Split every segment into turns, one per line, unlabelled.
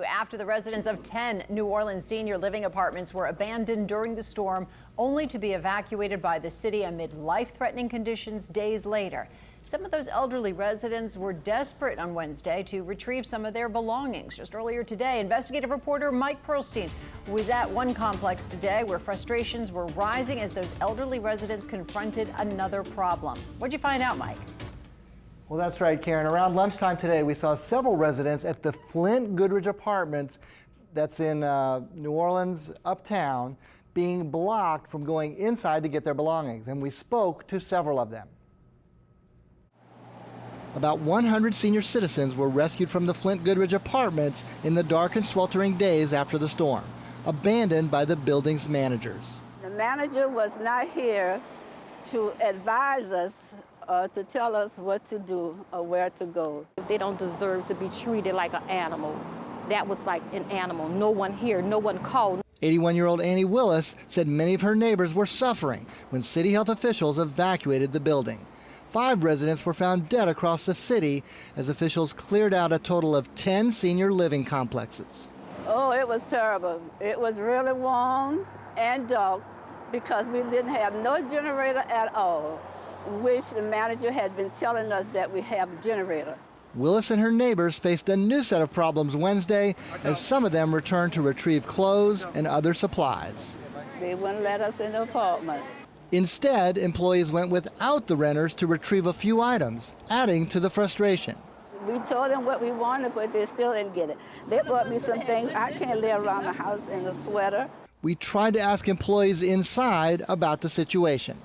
After the residents of 10 New Orleans senior living apartments were abandoned during the storm, only to be evacuated by the city amid life-threatening conditions days later. Some of those elderly residents were desperate on Wednesday to retrieve some of their belongings. Just earlier today, investigative reporter Mike Perlstein was at one complex today where frustrations were rising as those elderly residents confronted another problem. What'd you find out, Mike?
Well, that's right, Karen. Around lunchtime today, we saw several residents at the Flint Goodrich Apartments that's in New Orleans, uptown, being blocked from going inside to get their belongings, and we spoke to several of them. About 100 senior citizens were rescued from the Flint Goodrich Apartments in the dark and sweltering days after the storm, abandoned by the building's managers.
The manager was not here to advise us to tell us what to do or where to go.
They don't deserve to be treated like an animal. That was like an animal. No one here, no one called.
81-year-old Annie Willis said many of her neighbors were suffering when city health officials evacuated the building. 5 residents were found dead across the city as officials cleared out a total of 10 senior living complexes.
Oh, it was terrible. It was really warm and dark because we didn't have no generator at all, which the manager had been telling us that we have a generator.
Willis and her neighbors faced a new set of problems Wednesday as some of them returned to retrieve clothes and other supplies.
They wouldn't let us in the apartment.
Instead, employees went without the renters to retrieve a few items, adding to the frustration.
We told them what we wanted, but they still didn't get it. They brought me some things. I can't live around the house in a sweater.
We tried to ask employees inside about the situation.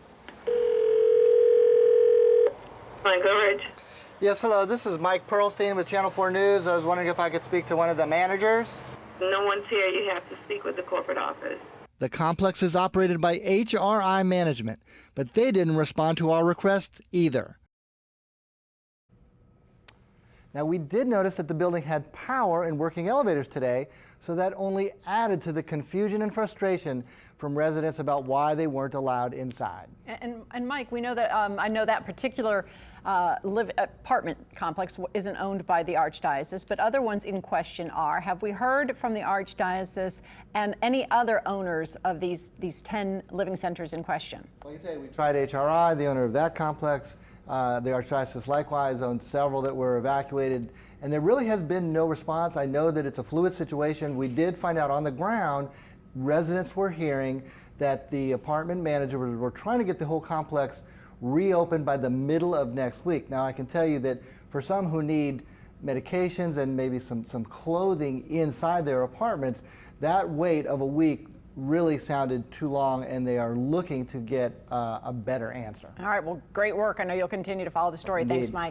Mike Goodrich.
Yes, hello. This is Mike Perlstein with Channel 4 News. I was wondering if I could speak to one of the managers.
No one's here. You have to speak with the corporate office.
The complex is operated by HRI Management, but they didn't respond to our request either. Now, we did notice that the building had power and working elevators today, so that only added to the confusion and frustration from residents about why they weren't allowed inside.
And Mike, we know that I know that particular apartment complex isn't owned by the Archdiocese, but other ones in question are. Have we heard from the Archdiocese and any other owners of these 10 living centers in question?
Well, I can tell you, we tried HRI, the owner of that complex. The Archdiocese likewise owned several that were evacuated, and there really has been no response. I know that it's a fluid situation. We did find out on the ground, residents were hearing that the apartment managers were trying to get the whole complex reopened by the middle of next week. Now, I can tell you that for some who need medications and maybe some clothing inside their apartments, that wait of a week really sounded too long, and they are looking to get a better answer.
All right, well, great work. I know you'll continue to follow the story.
Indeed.
Thanks, Mike.